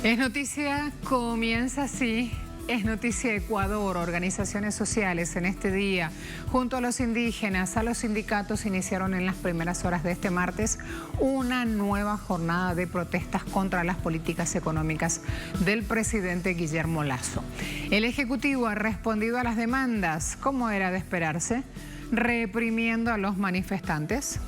Es noticia, comienza así. Es noticia Ecuador. Organizaciones sociales en este día, junto a los indígenas, a los sindicatos, iniciaron en las primeras horas de este martes una nueva jornada de protestas contra las políticas económicas del presidente Guillermo Lasso. El Ejecutivo ha respondido a las demandas, como era de esperarse, reprimiendo a los manifestantes.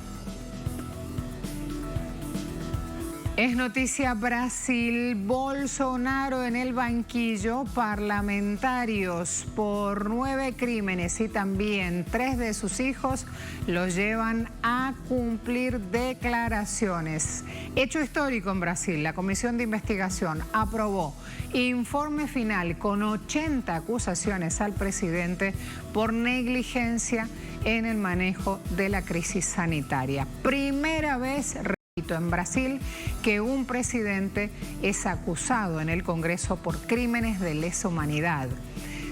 Es noticia Brasil. Bolsonaro en el banquillo. Parlamentarios por 9 crímenes y también 3 de sus hijos los llevan a cumplir declaraciones. Hecho histórico en Brasil. La Comisión de Investigación aprobó informe final con 80 acusaciones al presidente por negligencia en el manejo de la crisis sanitaria. Primera vez en Brasil que un presidente es acusado en el Congreso por crímenes de lesa humanidad.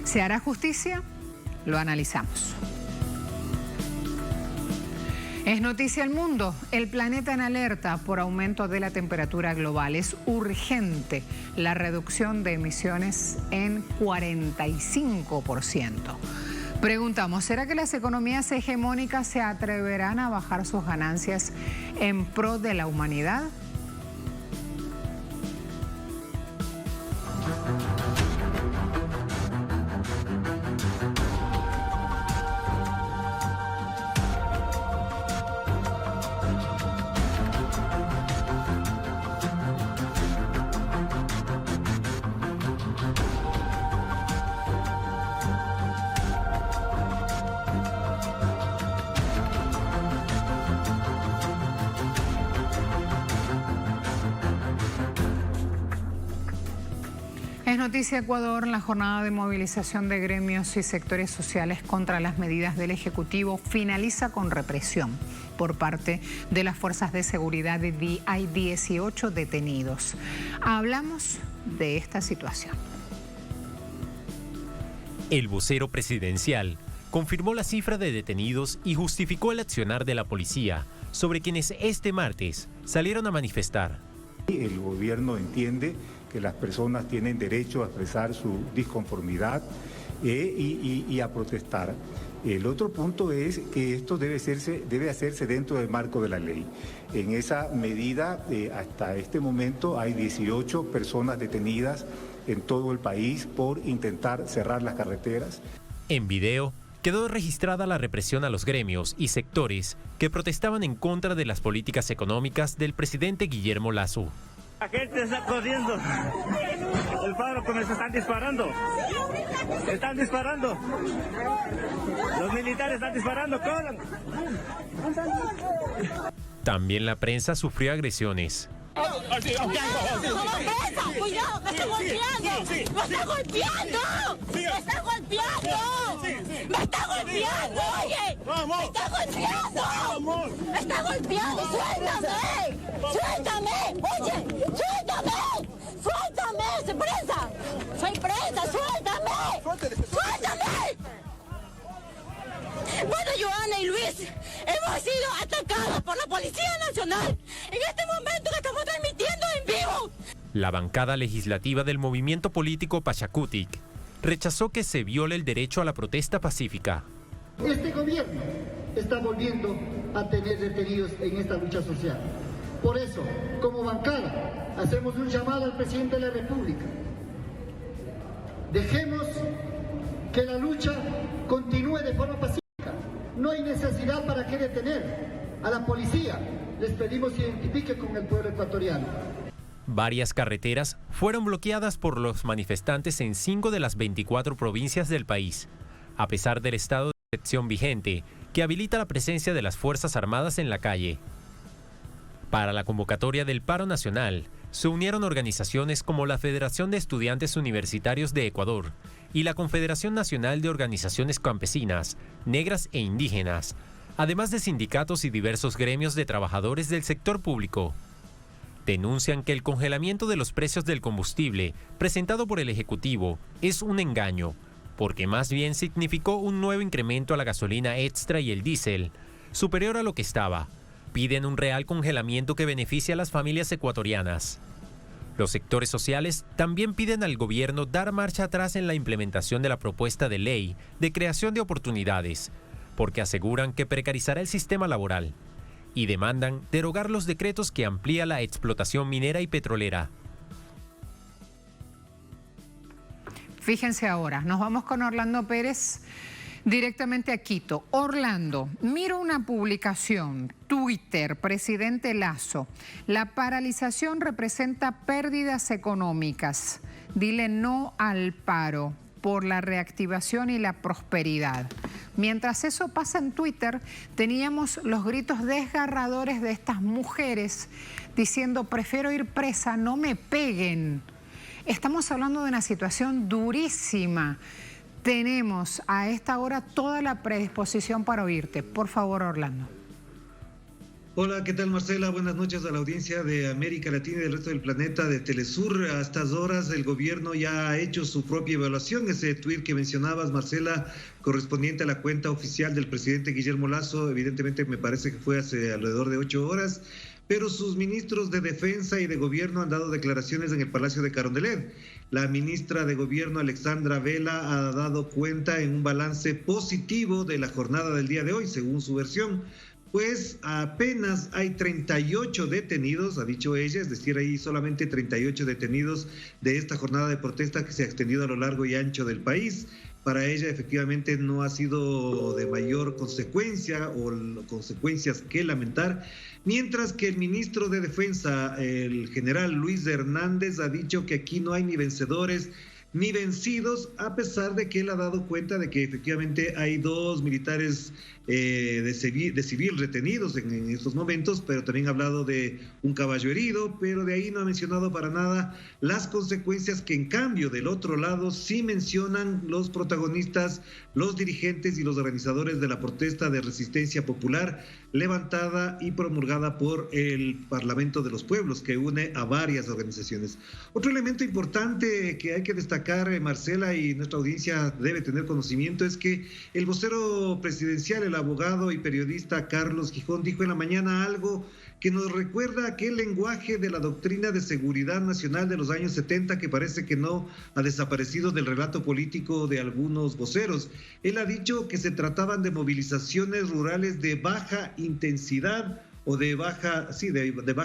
¿Se hará justicia? Lo analizamos. Es noticia El Mundo. El planeta en alerta por aumento de la temperatura global. Es urgente la reducción de emisiones en 45%. Preguntamos, ¿será que las economías hegemónicas se atreverán a bajar sus ganancias en pro de la humanidad? Es noticia Ecuador. La jornada de movilización de gremios y sectores sociales contra las medidas del Ejecutivo finaliza con represión por parte de las fuerzas de seguridad. Hay 18 detenidos. Hablamos de esta situación. El vocero presidencial confirmó la cifra de detenidos y justificó el accionar de la policía sobre quienes este martes salieron a manifestar. El gobierno entiende que las personas tienen derecho a expresar su disconformidad y a protestar. El otro punto es que esto debe hacerse dentro del marco de la ley. En esa medida, hasta este momento hay 18 personas detenidas en todo el país por intentar cerrar las carreteras. En video quedó registrada la represión a los gremios y sectores que protestaban en contra de las políticas económicas del presidente Guillermo Lasso. La gente está corriendo. El paro que nos están disparando. Están disparando. Los militares están disparando. ¡Corran! También la prensa sufrió agresiones. ¡Cuidado! ¡Me está golpeando! ¡Me está golpeando! ¡Me está golpeando! ¡Me está golpeando! ¡Oye! ¡Me está golpeando! ¡Me está golpeando! ¡Suéltame! ¡Suéltame! ¡Oye! ¡Suéltame! ¡Suéltame! ¡Soy presa! ¡Soy presa! ¡Suéltame! ¡Suéltame! Bueno, Joana y Luis, hemos sido atacados por la Policía Nacional en este momento que estamos transmitiendo en vivo. La bancada legislativa del movimiento político Pachakutik rechazó que se viole el derecho a la protesta pacífica. Este gobierno está volviendo a tener detenidos en esta lucha social. Por eso, como bancada, hacemos un llamado al presidente de la República. Dejemos que la lucha continúe de forma pacífica. No hay necesidad para qué detener a la policía. Les pedimos que identifique con el pueblo ecuatoriano. Varias carreteras fueron bloqueadas por los manifestantes en 5 de las 24 provincias del país, a pesar del estado de excepción vigente que habilita la presencia de las Fuerzas Armadas en la calle. Para la convocatoria del paro nacional, se unieron organizaciones como la Federación de Estudiantes Universitarios de Ecuador y la Confederación Nacional de Organizaciones Campesinas, Negras e Indígenas, además de sindicatos y diversos gremios de trabajadores del sector público. Denuncian que el congelamiento de los precios del combustible presentado por el Ejecutivo es un engaño, porque más bien significó un nuevo incremento a la gasolina extra y el diésel, superior a lo que estaba. Piden un real congelamiento que beneficie a las familias ecuatorianas. Los sectores sociales también piden al gobierno dar marcha atrás en la implementación de la propuesta de ley de creación de oportunidades, porque aseguran que precarizará el sistema laboral, y demandan derogar los decretos que amplía la explotación minera y petrolera. Fíjense ahora, nos vamos con Orlando Pérez directamente a Quito. Orlando, miro una publicación, Twitter, presidente Lasso. La paralización representa pérdidas económicas. Dile no al paro por la reactivación y la prosperidad. Mientras eso pasa en Twitter, teníamos los gritos desgarradores de estas mujeres diciendo: prefiero ir presa, no me peguen. Estamos hablando de una situación durísima. Tenemos a esta hora toda la predisposición para oírte. Por favor, Orlando. Hola, ¿qué tal, Marcela? Buenas noches a la audiencia de América Latina y del resto del planeta de Telesur. A estas horas el gobierno ya ha hecho su propia evaluación. Ese tuit que mencionabas, Marcela, correspondiente a la cuenta oficial del presidente Guillermo Lasso, evidentemente me parece que fue hace alrededor de 8 horas, pero sus ministros de Defensa y de Gobierno han dado declaraciones en el Palacio de Carondelet. La ministra de Gobierno, Alexandra Vela, ha dado cuenta en un balance positivo de la jornada del día de hoy, según su versión. Pues apenas hay 38 detenidos, ha dicho ella, es decir, hay solamente 38 detenidos de esta jornada de protesta que se ha extendido a lo largo y ancho del país. Para ella efectivamente no ha sido de mayor consecuencia o consecuencias que lamentar, mientras que el ministro de Defensa, el general Luis Hernández, ha dicho que aquí no hay ni vencedores ni vencidos, a pesar de que él ha dado cuenta de que efectivamente hay 2 militares de civil retenidos en estos momentos, pero también ha hablado de un caballo herido, pero de ahí no ha mencionado para nada las consecuencias que en cambio del otro lado sí mencionan los protagonistas, los dirigentes y los organizadores de la protesta de resistencia popular levantada y promulgada por el Parlamento de los Pueblos, que une a varias organizaciones. Otro elemento importante que hay que destacar, Marcela, y nuestra audiencia debe tener conocimiento, es que el vocero presidencial, el abogado y periodista Carlos Gijón, dijo en la mañana algo que nos recuerda aquel lenguaje de la doctrina de seguridad nacional de los años 70 que parece que no ha desaparecido del relato político de algunos voceros. Él ha dicho que se trataban de movilizaciones rurales de baja intensidad o de baja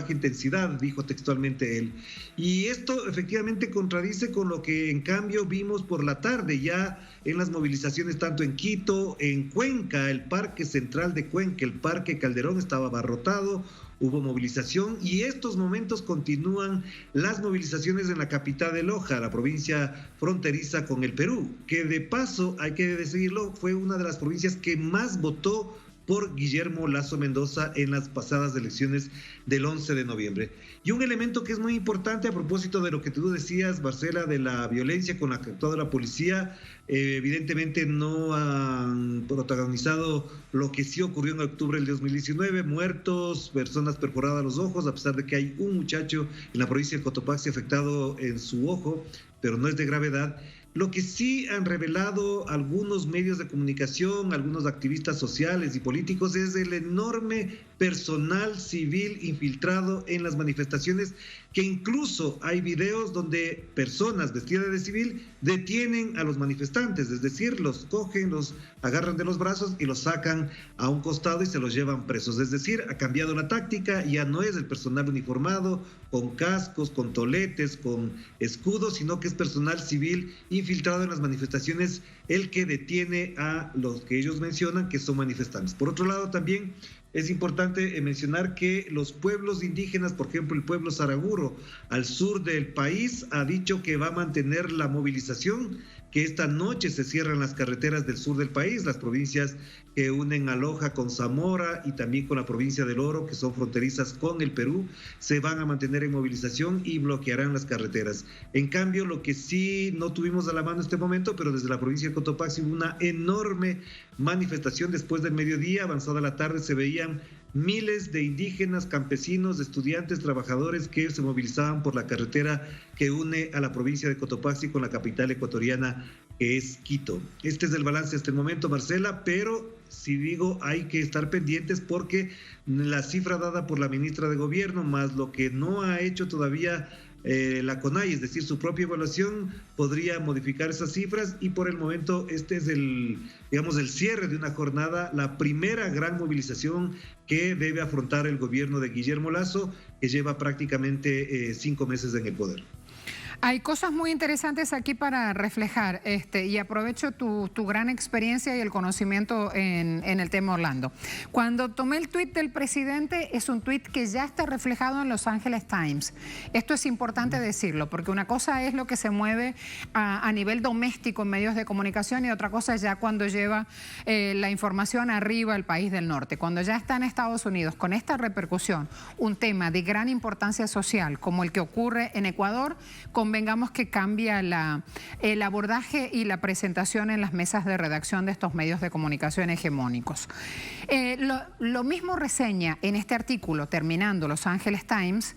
intensidad, dijo textualmente él. Y esto efectivamente contradice con lo que en cambio vimos por la tarde ya en las movilizaciones tanto en Quito, en Cuenca, el Parque Central de Cuenca, el Parque Calderón estaba abarrotado, hubo movilización y estos momentos continúan las movilizaciones en la capital de Loja, la provincia fronteriza con el Perú, que de paso, hay que decirlo, fue una de las provincias que más votó por Guillermo Lasso Mendoza en las pasadas elecciones del 11 de noviembre. Y un elemento que es muy importante a propósito de lo que tú decías, Marcela, de la violencia con la que actuó la policía, evidentemente no han protagonizado lo que sí ocurrió en octubre del 2019, muertos, personas perforadas los ojos, a pesar de que hay un muchacho en la provincia de Cotopaxi afectado en su ojo, pero no es de gravedad. Lo que sí han revelado algunos medios de comunicación, algunos activistas sociales y políticos, es el enorme personal civil infiltrado en las manifestaciones, que incluso hay videos donde personas vestidas de civil detienen a los manifestantes, es decir, los cogen, los agarran de los brazos y los sacan a un costado y se los llevan presos. Es decir, ha cambiado la táctica, ya no es el personal uniformado, con cascos, con toletes, con escudos, sino que es personal civil infiltrado en las manifestaciones el que detiene a los que ellos mencionan que son manifestantes. Por otro lado, también es importante mencionar que los pueblos indígenas, por ejemplo el pueblo Saraguro, al sur del país, ha dicho que va a mantener la movilización, que esta noche se cierran las carreteras del sur del país, las provincias que unen a Loja con Zamora y también con la provincia del Oro, que son fronterizas con el Perú, se van a mantener en movilización y bloquearán las carreteras. En cambio, lo que sí no tuvimos a la mano en este momento, pero desde la provincia de Cotopaxi hubo una enorme manifestación después del mediodía, avanzada la tarde, se veían miles de indígenas, campesinos, estudiantes, trabajadores que se movilizaban por la carretera que une a la provincia de Cotopaxi con la capital ecuatoriana, que es Quito. Este es el balance hasta el momento, Marcela, pero si digo hay que estar pendientes porque la cifra dada por la ministra de Gobierno, más lo que no ha hecho todavía la CONAIE, es decir, su propia evaluación podría modificar esas cifras, y por el momento este es el cierre de una jornada, la primera gran movilización que debe afrontar el gobierno de Guillermo Lasso, que lleva prácticamente 5 meses en el poder. Hay cosas muy interesantes aquí para reflejar, y aprovecho tu gran experiencia y el conocimiento en el tema Orlando. Cuando tomé el tuit del presidente, es un tuit que ya está reflejado en Los Angeles Times. Esto es importante decirlo, porque una cosa es lo que se mueve a nivel doméstico en medios de comunicación, y otra cosa es ya cuando lleva la información arriba al país del norte. Cuando ya está en Estados Unidos con esta repercusión, un tema de gran importancia social como el que ocurre en Ecuador, convengamos que cambia el abordaje y la presentación en las mesas de redacción de estos medios de comunicación hegemónicos. Lo mismo reseña en este artículo, terminando Los Angeles Times,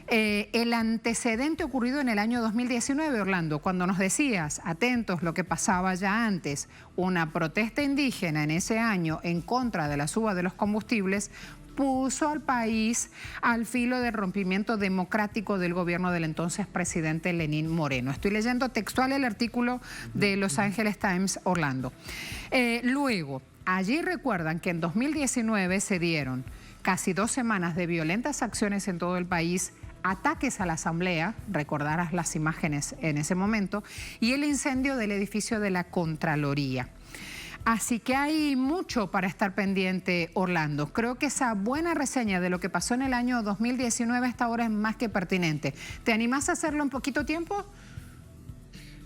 el antecedente ocurrido en el año 2019, Orlando, cuando nos decías, atentos, lo que pasaba ya antes, una protesta indígena en ese año en contra de la suba de los combustibles, puso al país al filo del rompimiento democrático del gobierno del entonces presidente Lenín Moreno. Estoy leyendo textual el artículo de Los Angeles Times, Orlando. Luego, allí recuerdan que en 2019 se dieron casi 2 semanas de violentas acciones en todo el país, ataques a la Asamblea, recordarás las imágenes en ese momento, y el incendio del edificio de la Contraloría. Así que hay mucho para estar pendiente, Orlando. Creo que esa buena reseña de lo que pasó en el año 2019 hasta ahora es más que pertinente. ¿Te animás a hacerlo en poquito tiempo?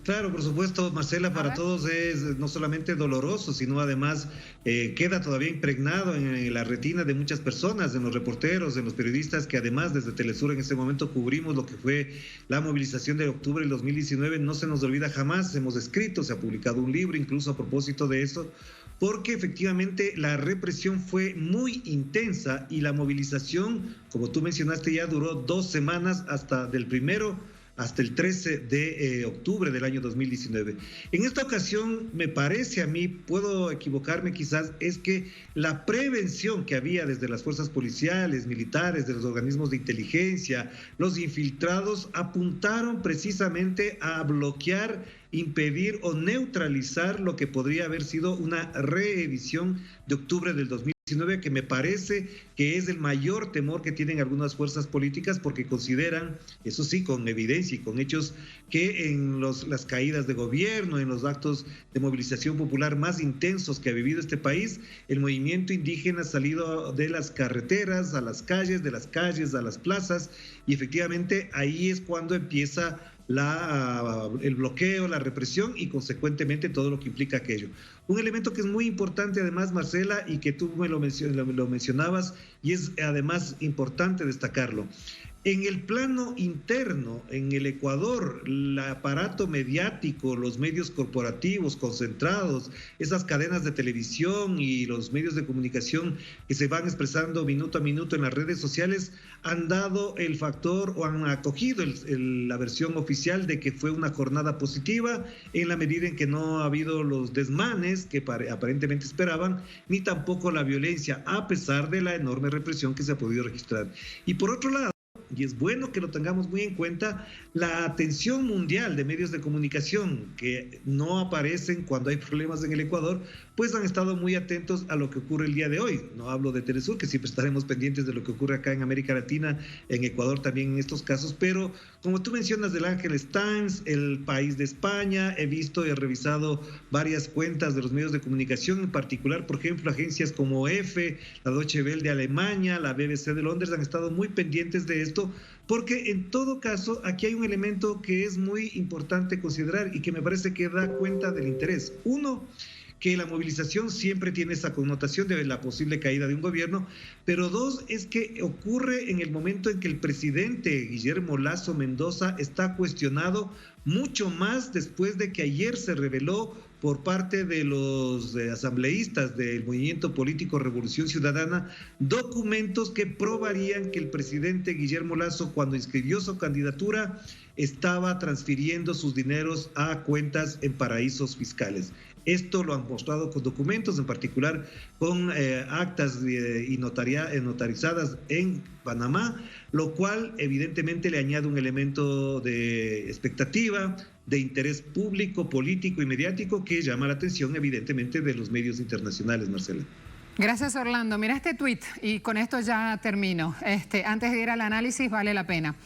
Claro, por supuesto, Marcela, para todos es no solamente doloroso, sino además queda todavía impregnado en la retina de muchas personas, en los reporteros, en los periodistas, que además desde Telesur en ese momento cubrimos lo que fue la movilización de octubre del 2019. No se nos olvida jamás, hemos escrito, se ha publicado un libro incluso a propósito de eso, porque efectivamente la represión fue muy intensa y la movilización, como tú mencionaste, ya duró 2 semanas, hasta del 1 hasta el 13 de octubre del año 2019. En esta ocasión, me parece a mí, puedo equivocarme quizás, es que la prevención que había desde las fuerzas policiales, militares, de los organismos de inteligencia, los infiltrados, apuntaron precisamente a bloquear, impedir o neutralizar lo que podría haber sido una reedición de octubre del 2019, que me parece que es el mayor temor que tienen algunas fuerzas políticas, porque consideran, eso sí, con evidencia y con hechos, que en las caídas de gobierno, en los actos de movilización popular más intensos que ha vivido este país, el movimiento indígena ha salido de las carreteras a las calles, de las calles a las plazas, y efectivamente ahí es cuando empieza el bloqueo, la represión y consecuentemente todo lo que implica aquello. Un elemento que es muy importante además, Marcela, y que tú me lo mencionabas, y es además importante destacarlo. En el plano interno, en el Ecuador, el aparato mediático, los medios corporativos concentrados, esas cadenas de televisión y los medios de comunicación que se van expresando minuto a minuto en las redes sociales, han dado el factor o han acogido la versión oficial de que fue una jornada positiva, en la medida en que no ha habido los desmanes que aparentemente esperaban, ni tampoco la violencia, a pesar de la enorme represión que se ha podido registrar. Y por otro lado, y es bueno que lo tengamos muy en cuenta, la atención mundial de medios de comunicación que no aparecen cuando hay problemas en el Ecuador, pues han estado muy atentos a lo que ocurre el día de hoy. No hablo de Telesur, que siempre estaremos pendientes de lo que ocurre acá en América Latina, en Ecuador también en estos casos, pero como tú mencionas del Angeles Times, El País de España, he visto y he revisado varias cuentas de los medios de comunicación, en particular, por ejemplo, agencias como EFE, la Deutsche Welle de Alemania, la BBC de Londres, han estado muy pendientes de esto, porque en todo caso aquí hay un elemento que es muy importante considerar y que me parece que da cuenta del interés. Uno, que la movilización siempre tiene esa connotación de la posible caída de un gobierno, pero dos, es que ocurre en el momento en que el presidente Guillermo Lasso Mendoza está cuestionado, mucho más después de que ayer se reveló por parte de los asambleístas del movimiento político Revolución Ciudadana documentos que probarían que el presidente Guillermo Lasso, cuando inscribió su candidatura, estaba transfiriendo sus dineros a cuentas en paraísos fiscales. Esto lo han mostrado con documentos, en particular con actas y notarizadas en Panamá, lo cual evidentemente le añade un elemento de expectativa, de interés público, político y mediático que llama la atención evidentemente de los medios internacionales, Marcela. Gracias, Orlando. Mira este tuit y con esto ya termino. Antes de ir al análisis, vale la pena.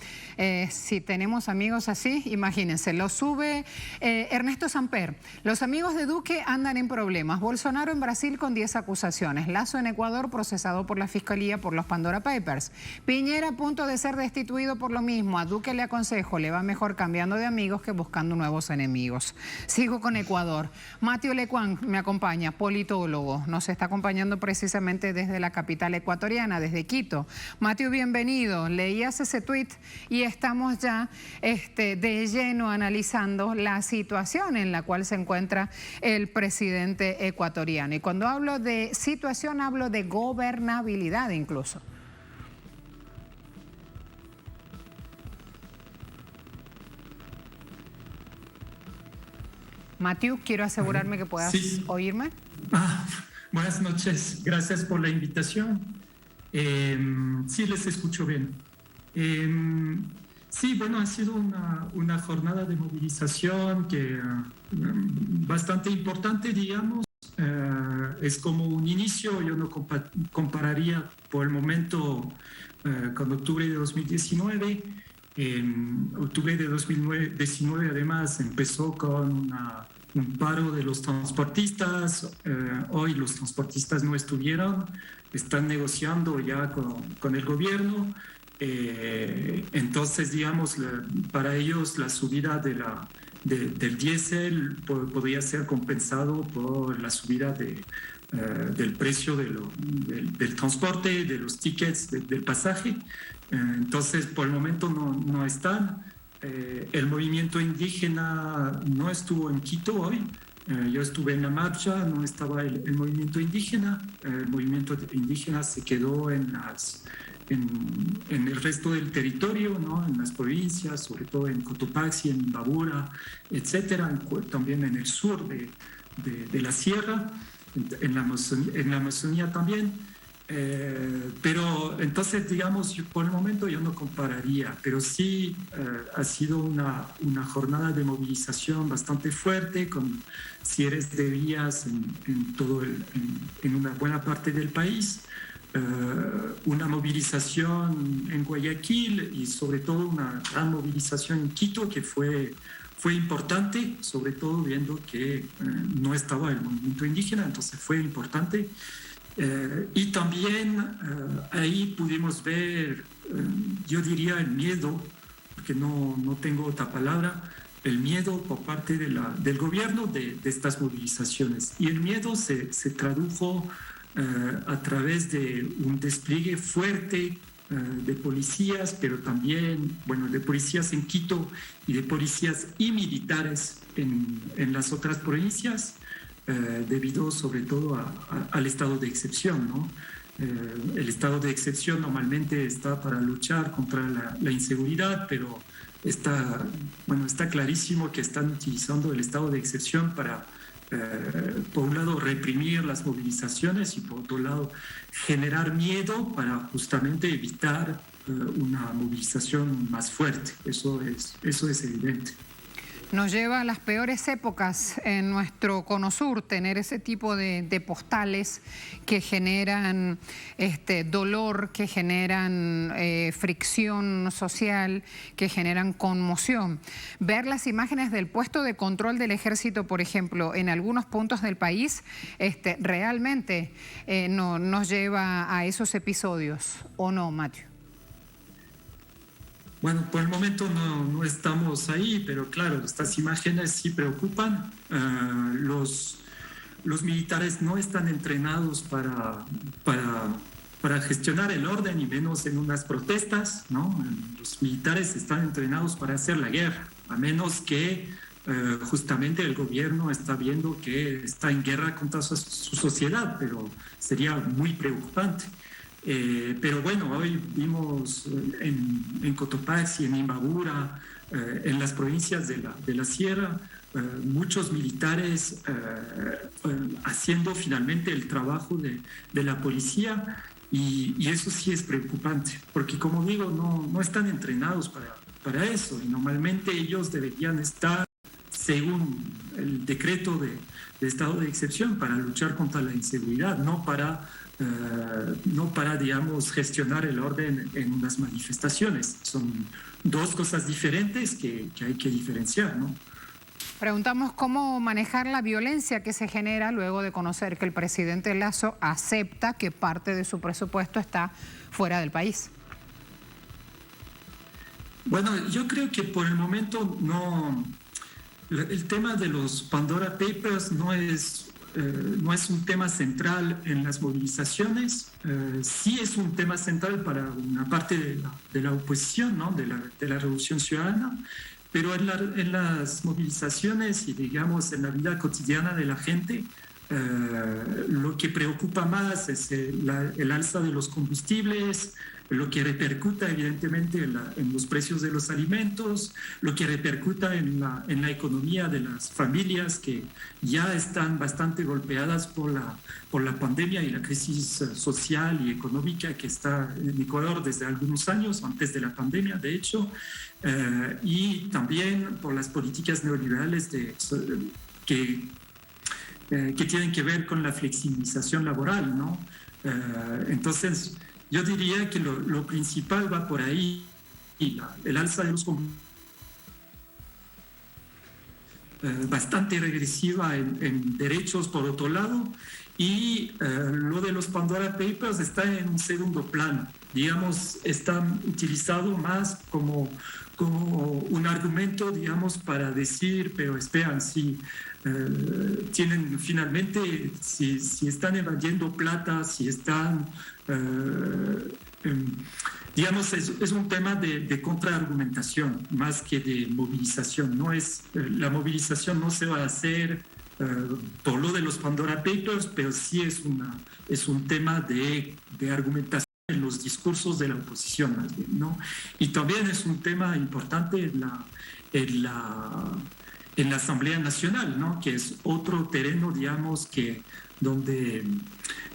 Si tenemos amigos así, imagínense, lo sube Ernesto Samper. Los amigos de Duque andan en problemas. Bolsonaro en Brasil con 10 acusaciones. Lasso en Ecuador procesado por la Fiscalía por los Pandora Papers. Piñera a punto de ser destituido por lo mismo. A Duque le aconsejo, le va mejor cambiando de amigos que buscando nuevos enemigos. Sigo con Ecuador. Mateo Lecuán me acompaña, politólogo. Nos está acompañando precisamente desde la capital ecuatoriana, desde Quito. Mateo, bienvenido. Leías ese tuit y estamos ya de lleno analizando la situación en la cual se encuentra el presidente ecuatoriano. Y cuando hablo de situación, hablo de gobernabilidad incluso. Mateo, quiero asegurarme que puedas oírme. Buenas noches, gracias por la invitación. Sí, les escucho bien. Sí, bueno, ha sido una jornada de movilización que bastante importante, digamos. Es como un inicio, yo no compararía por el momento con octubre de 2019. En octubre de 2019, además, empezó con un paro de los transportistas. Hoy los transportistas no estuvieron, están negociando ya con el gobierno. Entonces, digamos, para ellos la subida del diésel podría ser compensado por la subida del precio del transporte, de los tickets del pasaje. Entonces, por el momento no están. El movimiento indígena no estuvo en Quito hoy. Yo estuve en la marcha, no estaba el movimiento indígena. El movimiento indígena se quedó en el resto del territorio, ¿no? En las provincias, sobre todo en Cotopaxi, en Imbabura, etcétera, también en el sur de la sierra, en la Amazonía también. Pero entonces, digamos, por el momento yo no compararía, pero sí ha sido una jornada de movilización bastante fuerte, con cierres de vías en una buena parte del país. Una movilización en Guayaquil y sobre todo una gran movilización en Quito que fue importante, sobre todo viendo que no estaba el movimiento indígena, entonces fue importante. Y también ahí pudimos ver, yo diría, el miedo, porque no tengo otra palabra, el miedo por parte del gobierno de estas movilizaciones. Y el miedo se tradujo a través de un despliegue fuerte de policías, pero también, bueno, de policías en Quito y de policías y militares en las otras provincias, debido sobre todo al estado de excepción, ¿no? El estado de excepción normalmente está para luchar contra la inseguridad, pero está clarísimo que están utilizando el estado de excepción para por un lado reprimir las movilizaciones y por otro lado generar miedo para justamente evitar una movilización más fuerte. Eso es evidente. Nos lleva a las peores épocas en nuestro cono sur tener ese tipo de postales que generan dolor, que generan fricción social, que generan conmoción. Ver las imágenes del puesto de control del ejército, por ejemplo, en algunos puntos del país, realmente nos lleva a esos episodios, ¿o no, Mateo? Bueno, por el momento no estamos ahí, pero claro, estas imágenes sí preocupan. Los militares no están entrenados para gestionar el orden, y menos en unas protestas, ¿no? Los militares están entrenados para hacer la guerra, a menos que justamente el gobierno está viendo que está en guerra contra su sociedad, pero sería muy preocupante. Pero bueno, hoy vimos en Cotopaxi, en Imbabura, en las provincias de la sierra, muchos militares haciendo finalmente el trabajo de la policía, y eso sí es preocupante, porque como digo, no están entrenados para eso, y normalmente ellos deberían estar, según el decreto de estado de excepción, para luchar contra la inseguridad, no para, digamos, gestionar el orden en unas manifestaciones. Son dos cosas diferentes que hay que diferenciar, ¿no? Preguntamos cómo manejar la violencia que se genera luego de conocer que el presidente Lasso acepta que parte de su presupuesto está fuera del país. Bueno, yo creo que por el momento no. El tema de los Pandora Papers no es un tema central en las movilizaciones. Sí es un tema central para una parte de la oposición, ¿no? de la Revolución Ciudadana, pero en las movilizaciones y, digamos, en la vida cotidiana de la gente, lo que preocupa más es el alza de los combustibles, lo que repercuta evidentemente en los precios de los alimentos, lo que repercuta en la economía de las familias que ya están bastante golpeadas por la pandemia y la crisis social y económica que está en Ecuador desde algunos años, antes de la pandemia de hecho, y también por las políticas neoliberales que tienen que ver con la flexibilización laboral, ¿no? Entonces, yo diría que lo principal va por ahí, y el alza de los combustibles bastante regresiva en derechos por otro lado, y lo de los Pandora Papers está en un segundo plano. Digamos, está utilizado más como un argumento, digamos, para decir, pero esperan, si tienen finalmente, si están evadiendo plata, si están, digamos, es un tema de contraargumentación más que de movilización. No es, la movilización no se va a hacer por lo de los Pandora Papers, pero sí es un tema de argumentación en los discursos de la oposición, más bien, ¿no? Y también es un tema importante en la Asamblea Nacional, ¿no? Que es otro terreno, digamos, donde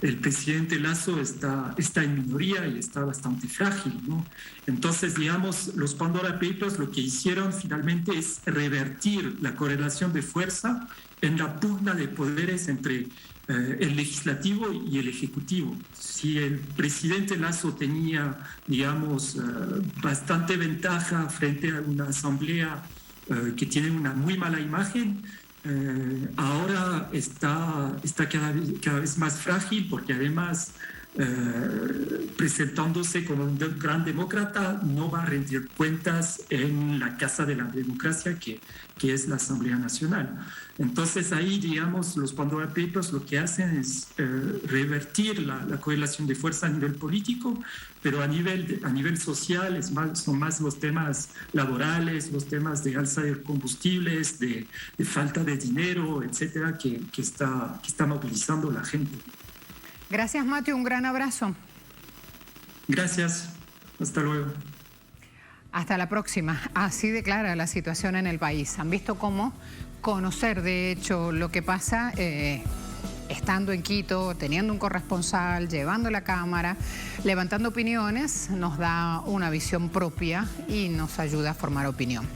el presidente Lasso está en minoría y está bastante frágil, ¿no? Entonces, digamos, los Pandora Papers lo que hicieron finalmente es revertir la correlación de fuerza en la pugna de poderes entre el legislativo y el ejecutivo. Si el presidente Lasso tenía, digamos, bastante ventaja frente a una asamblea que tiene una muy mala imagen, ahora está cada vez más frágil, porque además presentándose como un gran demócrata no va a rendir cuentas en la casa de la democracia que es la Asamblea Nacional. Entonces ahí, digamos, los Pandora Papers lo que hacen es revertir la correlación de fuerza a nivel político, pero a nivel social son más los temas laborales, los temas de alza de combustibles, de falta de dinero, etcétera, que está movilizando la gente. Gracias, Mateo. Un gran abrazo. Gracias. Hasta luego. Hasta la próxima. Así declara la situación en el país. ¿Han visto cómo conocer, de hecho, lo que pasa estando en Quito, teniendo un corresponsal, llevando la cámara, levantando opiniones, nos da una visión propia y nos ayuda a formar opinión?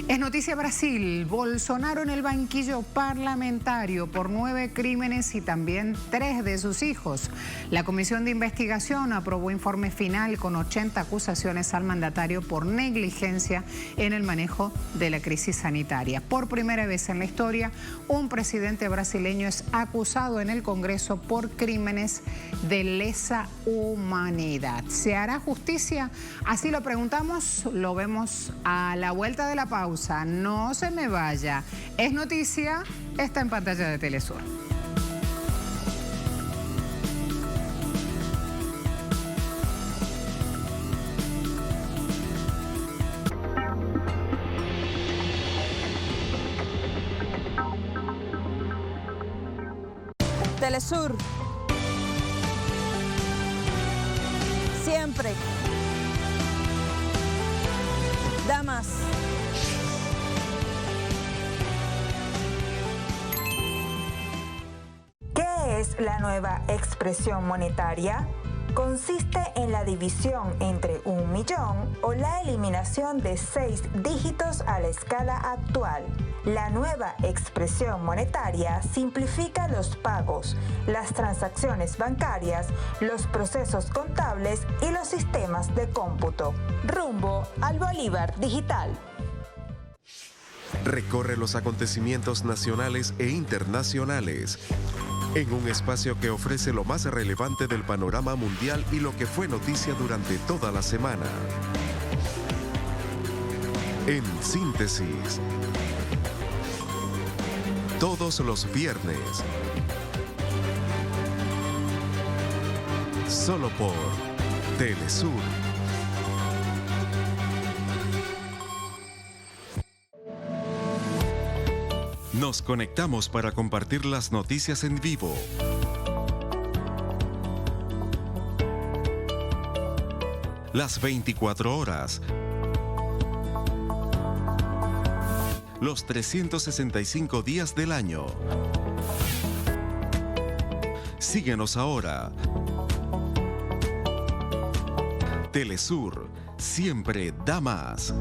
Es noticia Brasil. Bolsonaro en el banquillo parlamentario por 9 crímenes y también 3 de sus hijos. La comisión de investigación aprobó informe final con 80 acusaciones al mandatario por negligencia en el manejo de la crisis sanitaria. Por primera vez en la historia, un presidente brasileño es acusado en el Congreso por crímenes de lesa humanidad. ¿Se hará justicia? Así lo preguntamos, lo vemos a la vuelta de la pausa. No se me vaya. Es noticia, está en pantalla de Telesur. Telesur. Siempre. Damas. es la nueva expresión monetaria? Consiste en la división entre 1 millón o la eliminación de 6 dígitos a la escala actual. La nueva expresión monetaria simplifica los pagos, las transacciones bancarias, los procesos contables y los sistemas de cómputo. Rumbo al Bolívar digital. Recorre los acontecimientos nacionales e internacionales en un espacio que ofrece lo más relevante del panorama mundial y lo que fue noticia durante toda la semana. En síntesis, todos los viernes, solo por Telesur. Nos conectamos para compartir las noticias en vivo. Las 24 horas. Los 365 días del año. Síguenos ahora. Telesur siempre da más.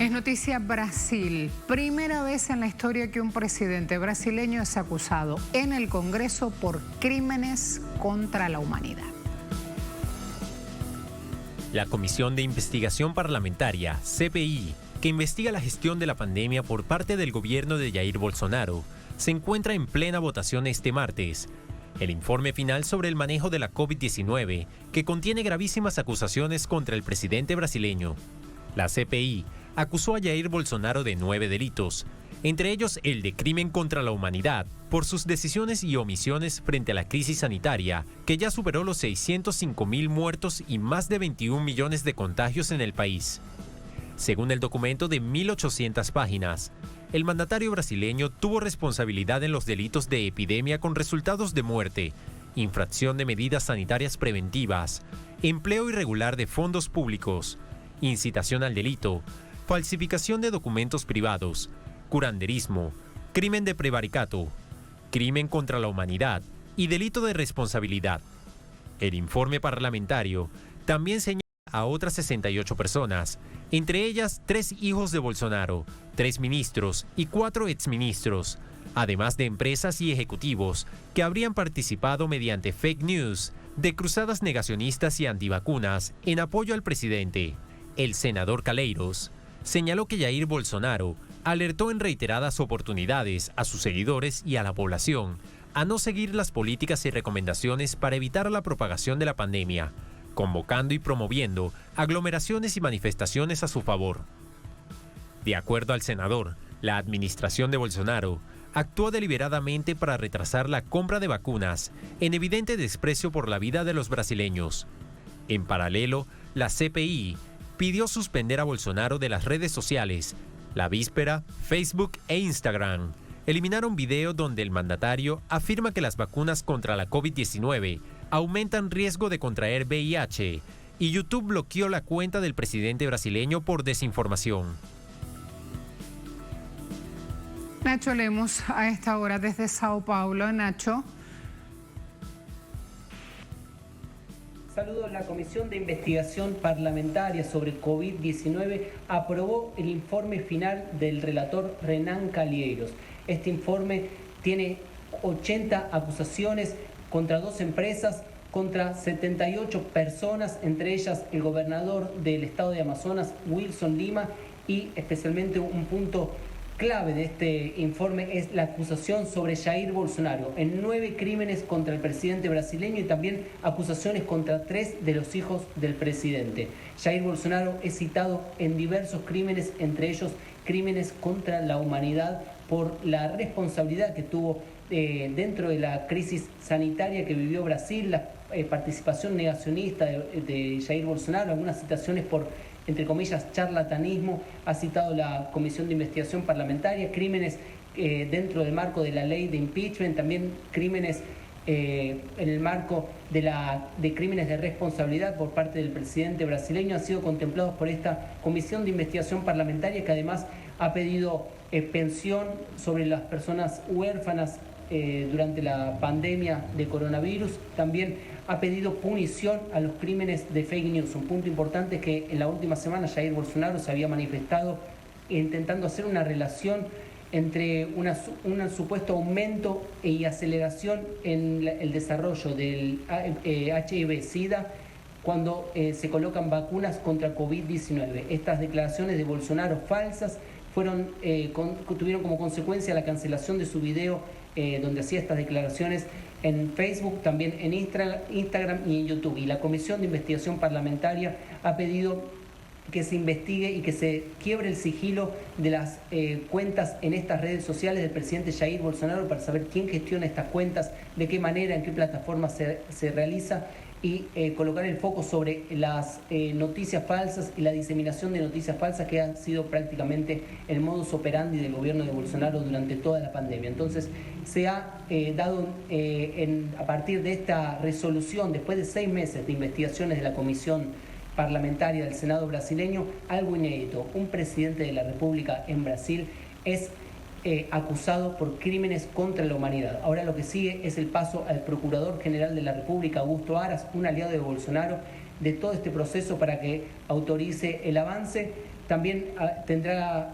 Es noticia Brasil. Primera vez en la historia que un presidente brasileño es acusado en el Congreso por crímenes contra la humanidad. La Comisión de Investigación Parlamentaria, CPI, que investiga la gestión de la pandemia por parte del gobierno de Jair Bolsonaro, se encuentra en plena votación este martes. El informe final sobre el manejo de la COVID-19, que contiene gravísimas acusaciones contra el presidente brasileño. La CPI acusó a Jair Bolsonaro de 9 delitos, entre ellos el de crimen contra la humanidad, por sus decisiones y omisiones frente a la crisis sanitaria, que ya superó los 605.000 muertos y más de 21 millones de contagios en el país. Según el documento de 1.800 páginas, el mandatario brasileño tuvo responsabilidad en los delitos de epidemia con resultados de muerte, infracción de medidas sanitarias preventivas, empleo irregular de fondos públicos, incitación al delito, falsificación de documentos privados, curanderismo, crimen de prevaricato, crimen contra la humanidad y delito de responsabilidad. El informe parlamentario también señala a otras 68 personas, entre ellas 3 hijos de Bolsonaro, 3 ministros y 4 exministros, además de empresas y ejecutivos que habrían participado mediante fake news de cruzadas negacionistas y antivacunas en apoyo al presidente. El senador Calheiros señaló que Jair Bolsonaro alertó en reiteradas oportunidades a sus seguidores y a la población a no seguir las políticas y recomendaciones para evitar la propagación de la pandemia, convocando y promoviendo aglomeraciones y manifestaciones a su favor. De acuerdo al senador, la administración de Bolsonaro actuó deliberadamente para retrasar la compra de vacunas, en evidente desprecio por la vida de los brasileños. En paralelo, la CPI pidió suspender a Bolsonaro de las redes sociales. La víspera, Facebook e Instagram eliminaron video donde el mandatario afirma que las vacunas contra la COVID-19 aumentan riesgo de contraer VIH, y YouTube bloqueó la cuenta del presidente brasileño por desinformación. Nacho Lemos a esta hora desde Sao Paulo. Nacho. saludo. La Comisión de Investigación Parlamentaria sobre COVID-19 aprobó el informe final del relator Renan Calheiros. Este informe tiene 80 acusaciones contra 2 empresas, contra 78 personas, entre ellas el gobernador del estado de Amazonas, Wilson Lima, y especialmente un punto clave de este informe es la acusación sobre Jair Bolsonaro en 9 crímenes contra el presidente brasileño y también acusaciones contra 3 de los hijos del presidente. Jair Bolsonaro es citado en diversos crímenes, entre ellos crímenes contra la humanidad por la responsabilidad que tuvo dentro de la crisis sanitaria que vivió Brasil, la participación negacionista de Jair Bolsonaro, algunas citaciones por, entre comillas, charlatanismo. Ha citado la Comisión de Investigación Parlamentaria, crímenes dentro del marco de la ley de impeachment, también crímenes en el marco de crímenes de responsabilidad por parte del presidente brasileño, han sido contemplados por esta Comisión de Investigación Parlamentaria, que además ha pedido pensión sobre las personas huérfanas durante la pandemia de coronavirus. También ha pedido punición a los crímenes de fake news. Un punto importante es que en la última semana Jair Bolsonaro se había manifestado intentando hacer una relación entre un supuesto aumento y aceleración en el desarrollo del HIV-Sida cuando se colocan vacunas contra COVID-19. Estas declaraciones de Bolsonaro falsas tuvieron como consecuencia la cancelación de su video donde hacía estas declaraciones en Facebook, también en Instagram y en YouTube. Y la Comisión de Investigación Parlamentaria ha pedido que se investigue y que se quiebre el sigilo de las cuentas en estas redes sociales del presidente Jair Bolsonaro para saber quién gestiona estas cuentas, de qué manera, en qué plataforma se realiza, y colocar el foco sobre las noticias falsas y la diseminación de noticias falsas, que han sido prácticamente el modus operandi del gobierno de Bolsonaro durante toda la pandemia. Entonces se ha dado a partir de esta resolución, después de 6 meses de investigaciones de la Comisión Parlamentaria del Senado brasileño, algo inédito. Un presidente de la República en Brasil es acusado por crímenes contra la humanidad. Ahora lo que sigue es el paso al Procurador General de la República, Augusto Aras, un aliado de Bolsonaro, de todo este proceso para que autorice el avance. También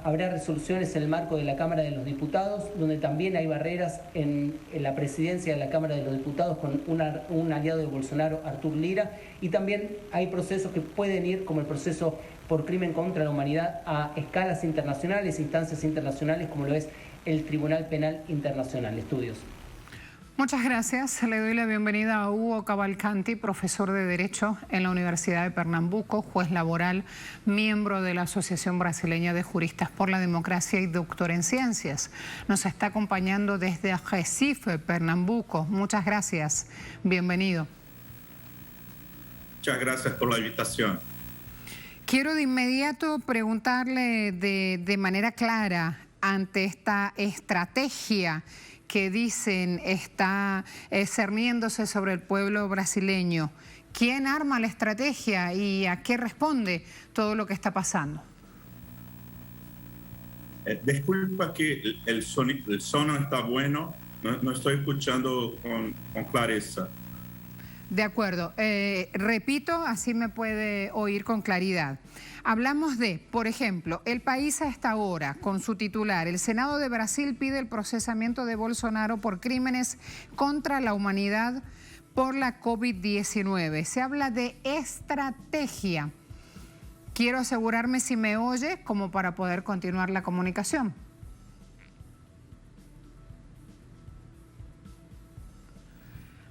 habrá resoluciones en el marco de la Cámara de los Diputados, donde también hay barreras en la presidencia de la Cámara de los Diputados con un aliado de Bolsonaro, Artur Lira, y también hay procesos que pueden ir, como el proceso por crimen contra la humanidad, a escalas internacionales, instancias internacionales, como lo es el Tribunal Penal Internacional. Estudios. Muchas gracias. Le doy la bienvenida a Hugo Cavalcanti, profesor de Derecho en la Universidad de Pernambuco, juez laboral, miembro de la Asociación Brasileña de Juristas por la Democracia y doctor en Ciencias. Nos está acompañando desde Recife, Pernambuco. Muchas gracias. Bienvenido. Muchas gracias por la invitación. Quiero de inmediato preguntarle de manera clara, ante esta estrategia que dicen está cerniéndose sobre el pueblo brasileño, ¿quién arma la estrategia y a qué responde todo lo que está pasando? Disculpa que el sonido está bueno, no estoy escuchando con clareza. De acuerdo. Repito, así me puede oír con claridad. Hablamos de, por ejemplo, el país a esta hora, con su titular: el Senado de Brasil pide el procesamiento de Bolsonaro por crímenes contra la humanidad por la COVID-19. Se habla de estrategia. Quiero asegurarme si me oye como para poder continuar la comunicación.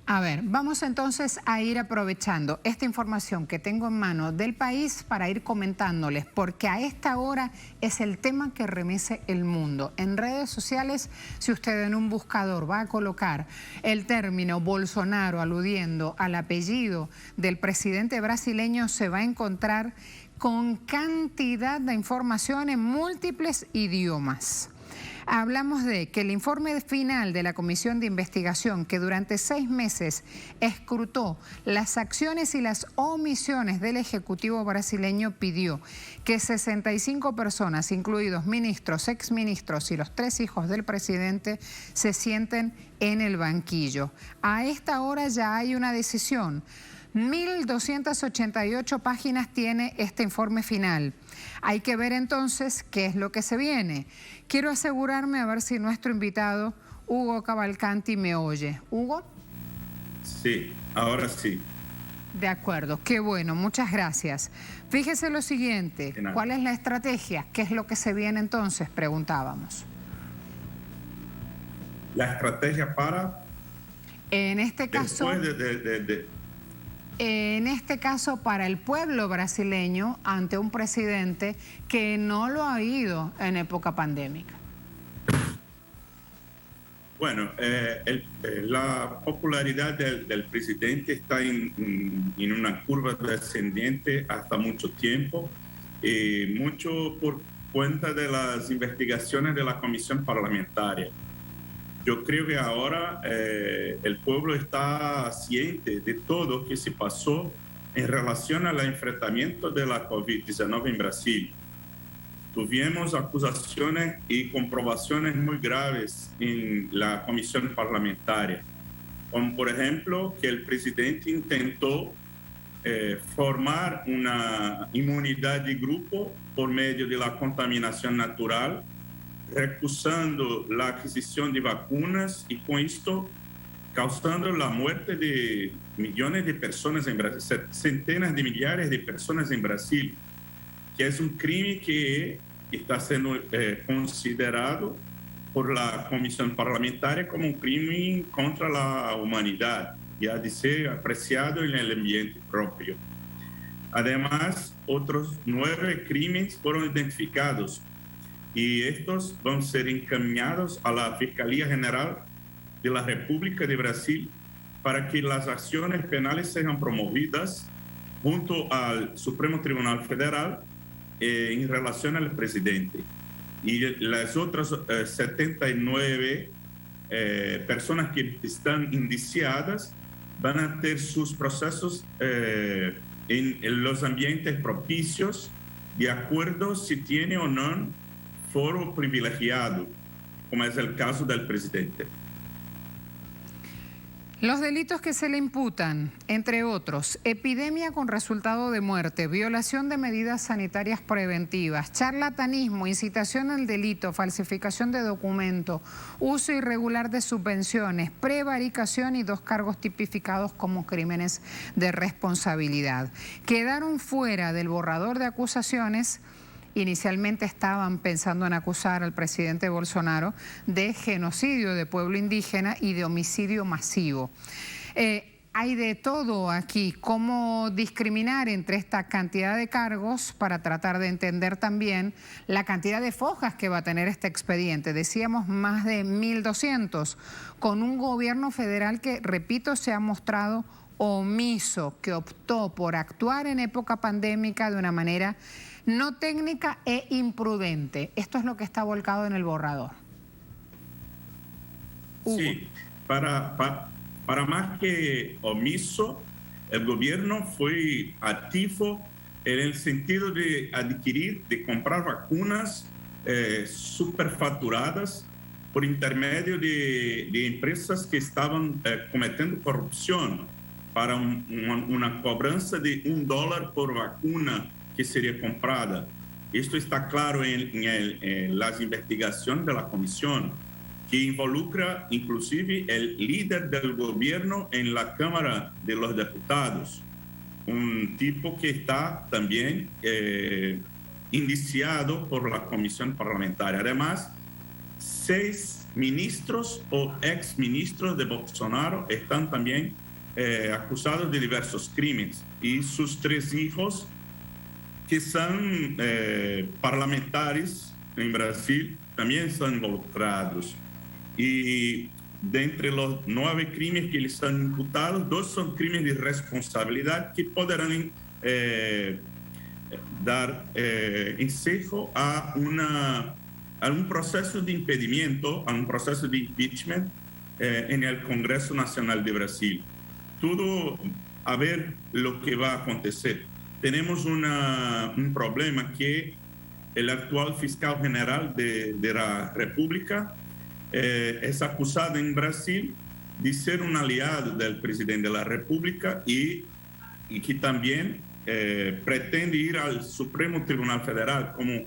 A ver, vamos entonces a ir aprovechando esta información que tengo en mano del país para ir comentándoles, porque a esta hora es el tema que remece el mundo. En redes sociales, si usted en un buscador va a colocar el término Bolsonaro aludiendo al apellido del presidente brasileño, se va a encontrar con cantidad de información en múltiples idiomas. Hablamos de que el informe final de la Comisión de Investigación, que durante 6 meses escrutó las acciones y las omisiones del Ejecutivo brasileño, pidió que 65 personas, incluidos ministros, exministros y los 3 hijos del presidente, se sienten en el banquillo. A esta hora ya hay una decisión. 1.288 páginas tiene este informe final. Hay que ver entonces qué es lo que se viene. Quiero asegurarme a ver si nuestro invitado, Hugo Cavalcanti, me oye. ¿Hugo? Sí, ahora sí. De acuerdo, qué bueno, muchas gracias. Fíjese lo siguiente, ¿cuál es la estrategia? ¿Qué es lo que se viene entonces? Preguntábamos. La estrategia para... En este caso... En este caso, para el pueblo brasileño, ante un presidente que no lo ha oído en época pandémica. Bueno, la popularidad del presidente está en una curva descendiente hasta mucho tiempo, mucho por cuenta de las investigaciones de la comisión parlamentaria. Yo creo que ahora el pueblo está consciente de todo lo que se pasó en relación al enfrentamiento de la COVID-19 en Brasil. Tuvimos acusaciones y comprobaciones muy graves en la comisión parlamentaria, como por ejemplo que el presidente intentó formar una inmunidad de grupo por medio de la contaminación natural, recusando la adquisición de vacunas y con esto causando la muerte de millones de personas en Brasil, centenas de millares de personas en Brasil, que es un crimen que está siendo considerado por la Comisión Parlamentaria como un crimen contra la humanidad y ha de ser apreciado en el ambiente propio. Además, otros 9 crímenes fueron identificados y estos van a ser encaminados a la Fiscalía General de la República de Brasil para que las acciones penales sean promovidas junto al Supremo Tribunal Federal en relación al presidente. Y las otras 79 personas que están indiciadas van a tener sus procesos en los ambientes propicios, de acuerdo si tiene o no foro privilegiado, como es el caso del presidente. Los delitos que se le imputan, entre otros, epidemia con resultado de muerte, violación de medidas sanitarias preventivas, charlatanismo, incitación al delito, falsificación de documento, uso irregular de subvenciones, prevaricación y 2 cargos tipificados como crímenes de responsabilidad. Quedaron fuera del borrador de acusaciones. Inicialmente estaban pensando en acusar al presidente Bolsonaro de genocidio de pueblo indígena y de homicidio masivo. Hay de todo aquí, cómo discriminar entre esta cantidad de cargos para tratar de entender también la cantidad de fojas que va a tener este expediente. Decíamos más de 1.200, con un gobierno federal que, repito, se ha mostrado omiso, que optó por actuar en época pandémica de una manera no técnica e imprudente. Esto es lo que está volcado en el borrador. Sí, para más que omiso, el gobierno fue activo en el sentido de adquirir, de comprar vacunas superfacturadas por intermedio de empresas que estaban cometiendo corrupción para una cobranza de $1 por vacuna que sería comprada. Esto está claro en las investigaciones de la comisión, que involucra inclusive el líder del gobierno en la Cámara de los Diputados, un tipo que está también indiciado por la comisión parlamentaria. Además, 6 ministros o exministros de Bolsonaro están también acusados de diversos crímenes y sus 3 hijos, que son parlamentares en Brasil, también están involucrados. Y de entre los 9 crímenes que les están imputados, 2 son crímenes de responsabilidad que podrán dar ensejo a un proceso de impedimento, a un proceso de impeachment en el Congreso Nacional de Brasil. Todo a ver lo que va a acontecer. Tenemos un problema que el actual fiscal general de la República es acusado en Brasil de ser un aliado del presidente de la República y y que también pretende ir al Supremo Tribunal Federal como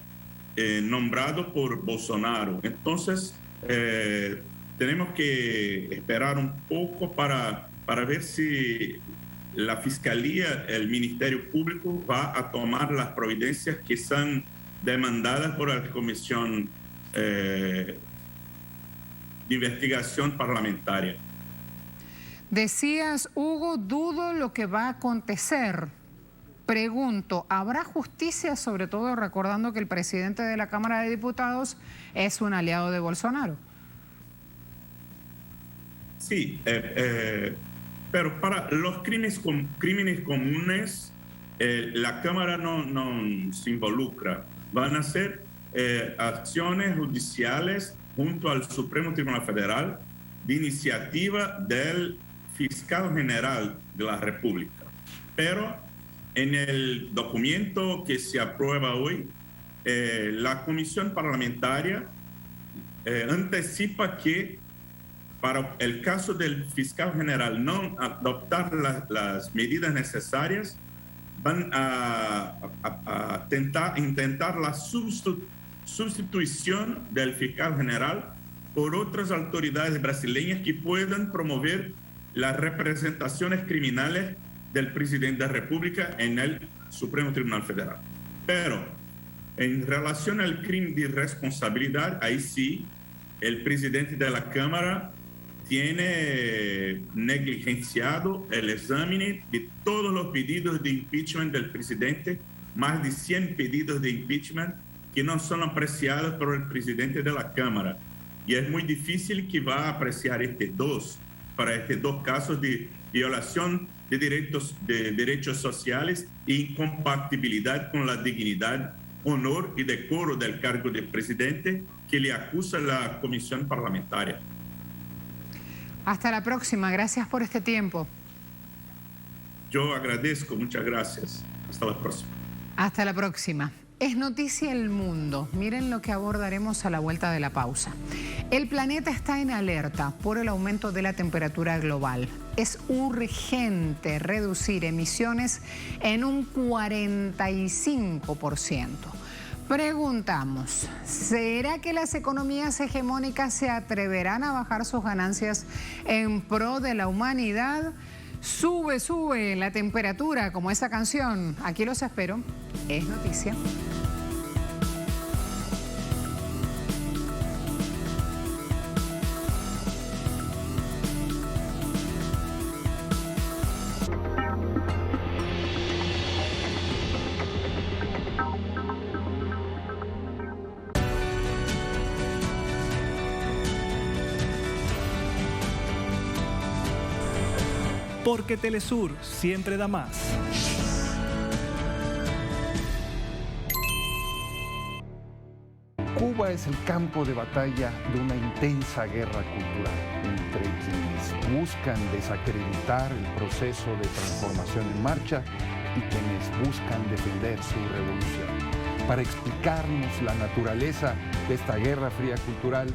nombrado por Bolsonaro. Entonces, tenemos que esperar un poco para ver si la Fiscalía, el Ministerio Público va a tomar las providencias que son demandadas por la Comisión de Investigación Parlamentaria. Decías, Hugo, dudo lo que va a acontecer. Pregunto, ¿habrá justicia, sobre todo recordando que el presidente de la Cámara de Diputados es un aliado de Bolsonaro? Sí, pero para los crímenes comunes, la Cámara no se involucra. Van a ser acciones judiciales junto al Supremo Tribunal Federal de iniciativa del Fiscal General de la República. Pero en el documento que se aprueba hoy, la Comisión Parlamentaria anticipa que para el caso del Fiscal General no adoptar las medidas necesarias, van a intentar la sustitución del Fiscal General por otras autoridades brasileñas que puedan promover las representaciones criminales del presidente de la República en el Supremo Tribunal Federal. Pero en relación al crimen de irresponsabilidad, ahí sí, el presidente de la Cámara tiene negligenciado el examen de todos los pedidos de impeachment del presidente, más de 100 pedidos de impeachment que no son apreciados por el presidente de la Cámara. Y es muy difícil que va a apreciar para estos dos casos de violación de derechos sociales e incompatibilidad con la dignidad, honor y decoro del cargo de presidente que le acusa la Comisión Parlamentaria. Hasta la próxima. Gracias por este tiempo. Yo agradezco. Muchas gracias. Hasta la próxima. Hasta la próxima. Es noticia el mundo. Miren lo que abordaremos a la vuelta de la pausa. El planeta está en alerta por el aumento de la temperatura global. Es urgente reducir emisiones en un 45%. Preguntamos, ¿será que las economías hegemónicas se atreverán a bajar sus ganancias en pro de la humanidad? Sube la temperatura, como esa canción. Aquí los espero. Es noticia. Porque Telesur siempre da más. Cuba es el campo de batalla de una intensa guerra cultural entre quienes buscan desacreditar el proceso de transformación en marcha y quienes buscan defender su revolución. Para explicarnos la naturaleza de esta guerra fría cultural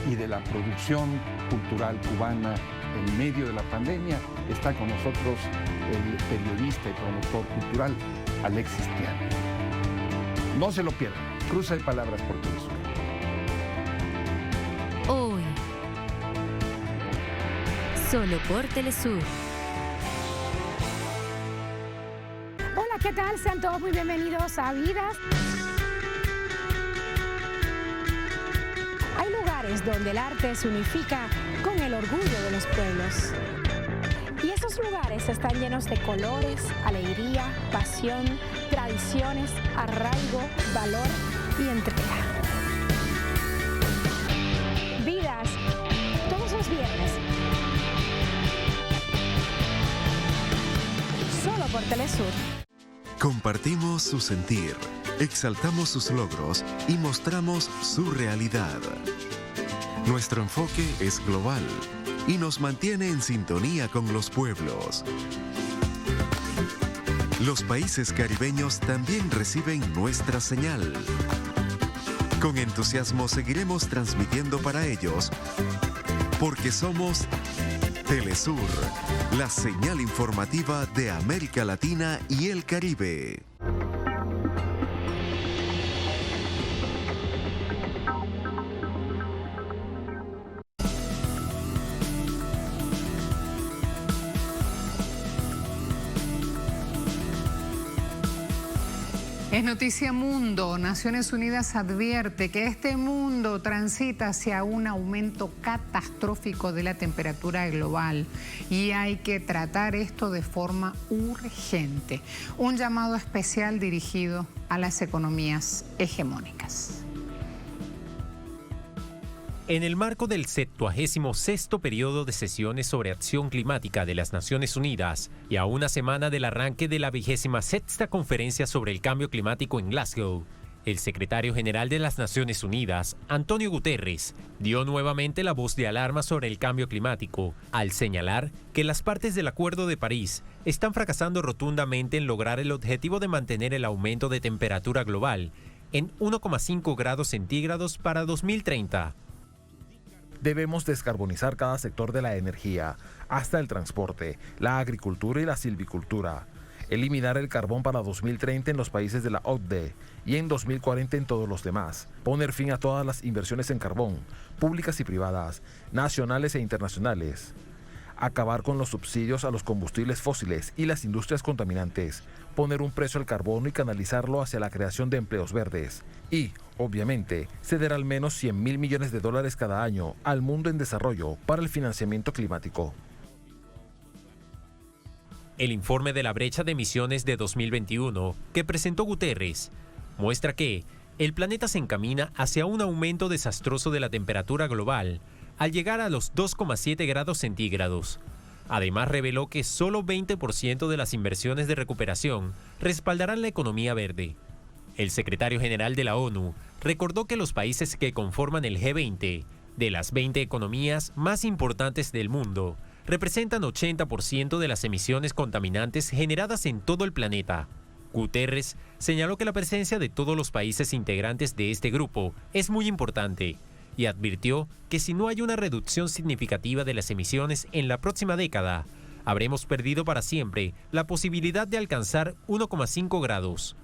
y de la producción cultural cubana en medio de la pandemia, está con nosotros el periodista y promotor cultural Alexis Tiano. No se lo pierdan. Cruza de palabras por Telesur. Hoy, solo por Telesur. Hola, ¿qué tal? Sean todos muy bienvenidos a Vidas. Hay lugares donde el arte se unifica con el orgullo de los pueblos. Y esos lugares están llenos de colores, alegría, pasión, tradiciones, arraigo, valor y entrega. Vidas, todos los viernes. Solo por Telesur. Compartimos su sentir, exaltamos sus logros y mostramos su realidad. Nuestro enfoque es global y nos mantiene en sintonía con los pueblos. Los países caribeños también reciben nuestra señal. Con entusiasmo seguiremos transmitiendo para ellos, porque somos Telesur, la señal informativa de América Latina y el Caribe. Es noticia mundo. Naciones Unidas advierte que este mundo transita hacia un aumento catastrófico de la temperatura global y hay que tratar esto de forma urgente. Un llamado especial dirigido a las economías hegemónicas. En el marco del 76º periodo de sesiones sobre acción climática de las Naciones Unidas y a una semana del arranque de la 26ª Conferencia sobre el Cambio Climático en Glasgow, el secretario general de las Naciones Unidas, Antonio Guterres, dio nuevamente la voz de alarma sobre el cambio climático, al señalar que las partes del Acuerdo de París están fracasando rotundamente en lograr el objetivo de mantener el aumento de temperatura global en 1,5 grados centígrados para 2030. Debemos descarbonizar cada sector de la energía, hasta el transporte, la agricultura y la silvicultura. Eliminar el carbón para 2030 en los países de la OCDE y en 2040 en todos los demás. Poner fin a todas las inversiones en carbón, públicas y privadas, nacionales e internacionales. Acabar con los subsidios a los combustibles fósiles y las industrias contaminantes. Poner un precio al carbono y canalizarlo hacia la creación de empleos verdes. Y, obviamente, ceder al menos $100.000 millones cada año al mundo en desarrollo para el financiamiento climático. El informe de la brecha de emisiones de 2021 que presentó Guterres muestra que el planeta se encamina hacia un aumento desastroso de la temperatura global al llegar a los 2,7 grados centígrados. Además, reveló que solo 20% de las inversiones de recuperación respaldarán la economía verde. El secretario general de la ONU recordó que los países que conforman el G20, de las 20 economías más importantes del mundo, representan 80% de las emisiones contaminantes generadas en todo el planeta. Guterres señaló que la presencia de todos los países integrantes de este grupo es muy importante y advirtió que si no hay una reducción significativa de las emisiones en la próxima década, habremos perdido para siempre la posibilidad de alcanzar 1,5 grados.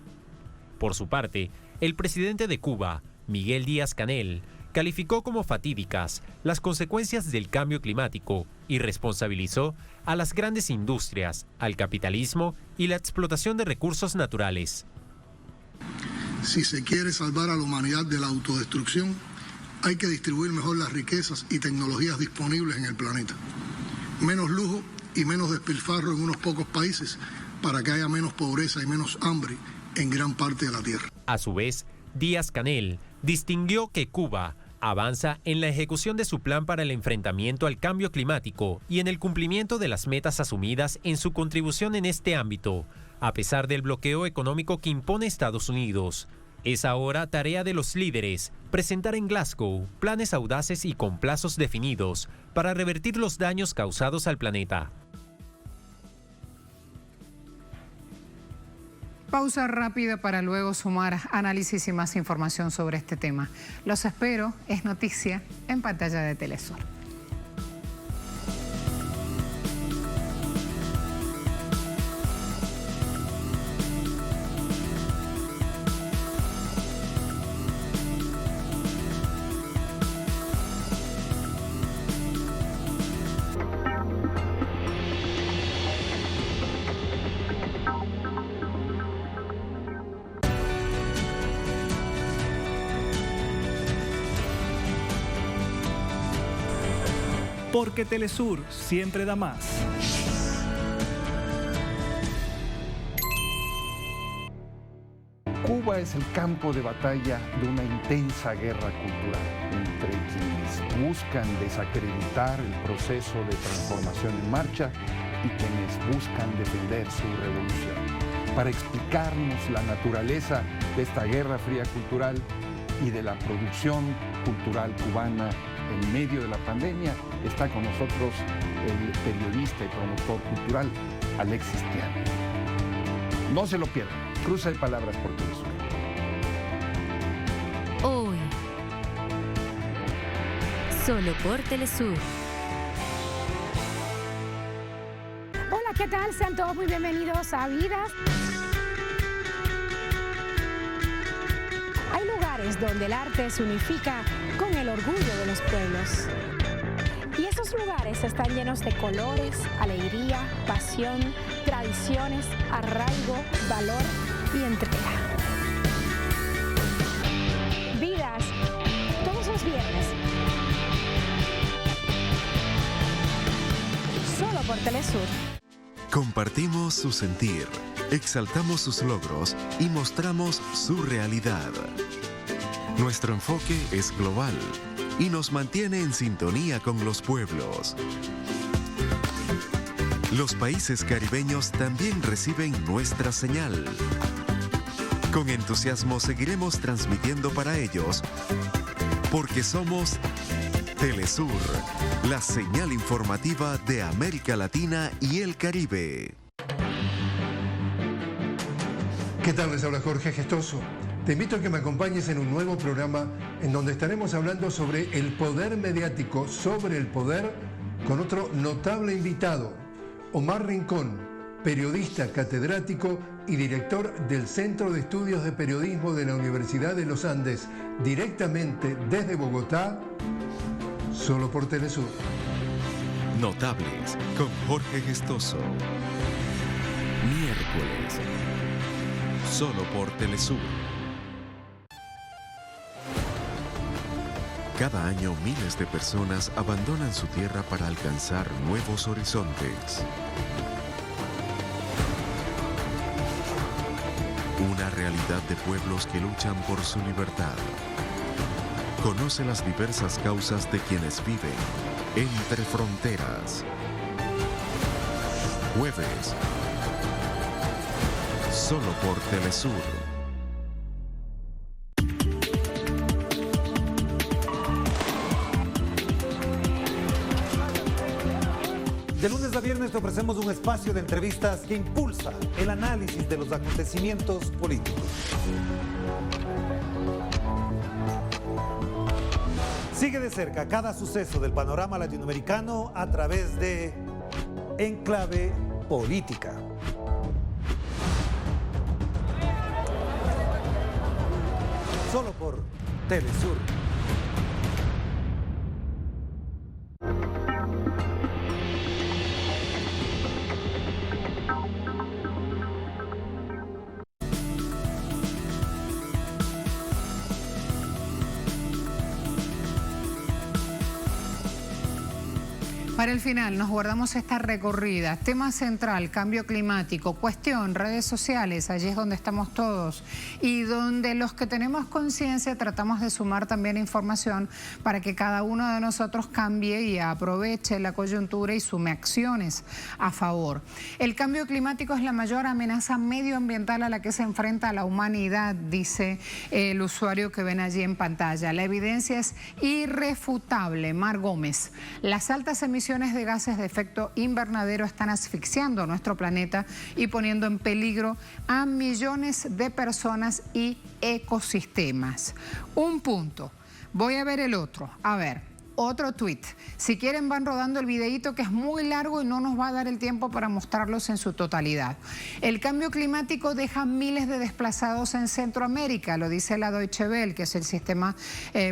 Por su parte, el presidente de Cuba, Miguel Díaz-Canel, calificó como fatídicas las consecuencias del cambio climático y responsabilizó a las grandes industrias, al capitalismo y la explotación de recursos naturales. Si se quiere salvar a la humanidad de la autodestrucción, hay que distribuir mejor las riquezas y tecnologías disponibles en el planeta. Menos lujo y menos despilfarro en unos pocos países para que haya menos pobreza y menos hambre en gran parte de la tierra. A su vez, Díaz-Canel distinguió que Cuba avanza en la ejecución de su plan para el enfrentamiento al cambio climático y en el cumplimiento de las metas asumidas en su contribución en este ámbito, a pesar del bloqueo económico que impone Estados Unidos. Es ahora tarea de los líderes presentar en Glasgow planes audaces y con plazos definidos para revertir los daños causados al planeta. Pausa rápida para luego sumar análisis y más información sobre este tema. Los espero, es noticia en pantalla de Telesur. Porque Telesur siempre da más. Cuba es el campo de batalla de una intensa guerra cultural entre quienes buscan desacreditar el proceso de transformación en marcha y quienes buscan defender su revolución. Para explicarnos la naturaleza de esta guerra fría cultural y de la producción cultural cubana en medio de la pandemia, está con nosotros el periodista y promotor cultural Alexis Tian. No se lo pierdan. Cruza de palabras por Telesur. Hoy, solo por Telesur. ¿qué tal? Sean todos muy bienvenidos a Vidas. Hay lugares donde el arte se unifica con el orgullo de los pueblos. Y esos lugares están llenos de colores, alegría, pasión, tradiciones, arraigo, valor y entrega. Vidas, todos los viernes. Solo por Telesur. Compartimos su sentir, exaltamos sus logros y mostramos su realidad. Nuestro enfoque es global y nos mantiene en sintonía con los pueblos. Los países caribeños también reciben nuestra señal. Con entusiasmo seguiremos transmitiendo para ellos, porque somos Telesur, la señal informativa de América Latina y el Caribe. ¿Qué tal? Les habla Jorge Gestoso. Te invito a que me acompañes en un nuevo programa en donde estaremos hablando sobre el poder mediático, sobre el poder, con otro notable invitado, Omar Rincón, periodista, catedrático y director del Centro de Estudios de Periodismo de la Universidad de los Andes, directamente desde Bogotá, solo por Telesur. Notables con Jorge Gestoso. Miércoles, solo por Telesur. Cada año miles de personas abandonan su tierra para alcanzar nuevos horizontes. Una realidad de pueblos que luchan por su libertad. Conoce las diversas causas de quienes viven entre fronteras. Jueves, solo por Telesur. De lunes a viernes te ofrecemos un espacio de entrevistas que impulsa el análisis de los acontecimientos políticos. Sigue de cerca cada suceso del panorama latinoamericano a través de Enclave Política. Solo por Telesur. Para el final nos guardamos esta recorrida. Tema central, cambio climático. Cuestión, redes sociales, allí es donde estamos todos. Y donde los que tenemos conciencia tratamos de sumar también información para que cada uno de nosotros cambie y aproveche la coyuntura y sume acciones a favor. El cambio climático es la mayor amenaza medioambiental a la que se enfrenta la humanidad, dice el usuario que ven allí en pantalla. La evidencia es irrefutable. Mar Gómez, las altas emisiones de gases de efecto invernadero están asfixiando nuestro planeta y poniendo en peligro a millones de personas y ecosistemas. Un punto. Voy a ver el otro. A ver. Otro tuit. Si quieren van rodando el videíto que es muy largo y no nos va a dar el tiempo para mostrarlos en su totalidad. El cambio climático deja miles de desplazados en Centroamérica, lo dice la Deutsche Welle, que es el sistema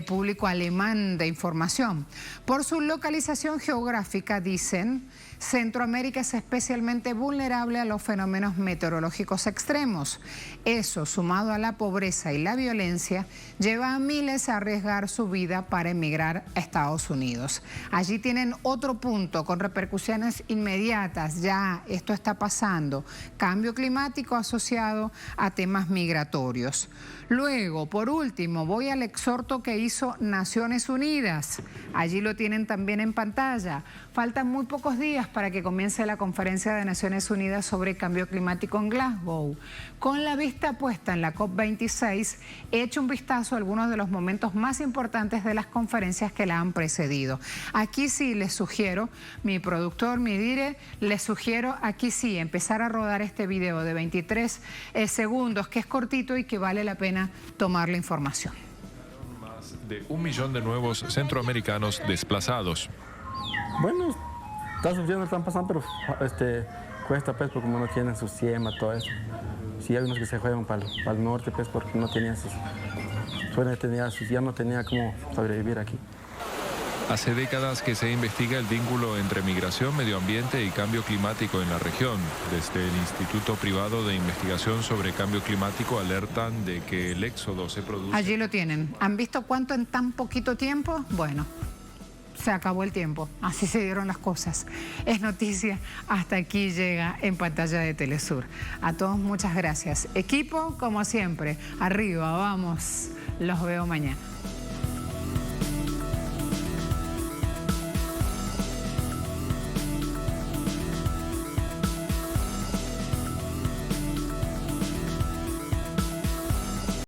público alemán de información. Por su localización geográfica, dicen, Centroamérica es especialmente vulnerable a los fenómenos meteorológicos extremos. Eso, sumado a la pobreza y la violencia, lleva a miles a arriesgar su vida para emigrar a Estados Unidos. Allí tienen otro punto con repercusiones inmediatas. Ya esto está pasando. Cambio climático asociado a temas migratorios. Luego, por último, voy al exhorto que hizo Naciones Unidas. Allí lo tienen también en pantalla. Faltan muy pocos días para que comience la conferencia de Naciones Unidas sobre cambio climático en Glasgow. Con la vista puesta en la COP26, he hecho un vistazo a algunos de los momentos más importantes de las conferencias que la han precedido. Aquí sí les sugiero, mi productor, mi dire, les sugiero aquí sí empezar a rodar este video de 23 segundos, que es cortito y que vale la pena tomar la información. Más de 1 millón de nuevos centroamericanos desplazados. Bueno, Estados Unidos no están pasando, pero cuesta pues porque no tienen su siembra, todo eso. Sí, hay unos que se juegan para el norte pues porque no tenían ya no tenía cómo sobrevivir aquí. Hace décadas que se investiga el vínculo entre migración, medio ambiente y cambio climático en la región. Desde el Instituto Privado de Investigación sobre Cambio Climático alertan de que el éxodo se produce... Allí lo tienen. ¿Han visto cuánto en tan poquito tiempo? Bueno, se acabó el tiempo. Así se dieron las cosas. Es noticia. Hasta aquí llega en pantalla de Telesur. A todos muchas gracias. Equipo, como siempre, arriba, vamos. Los veo mañana.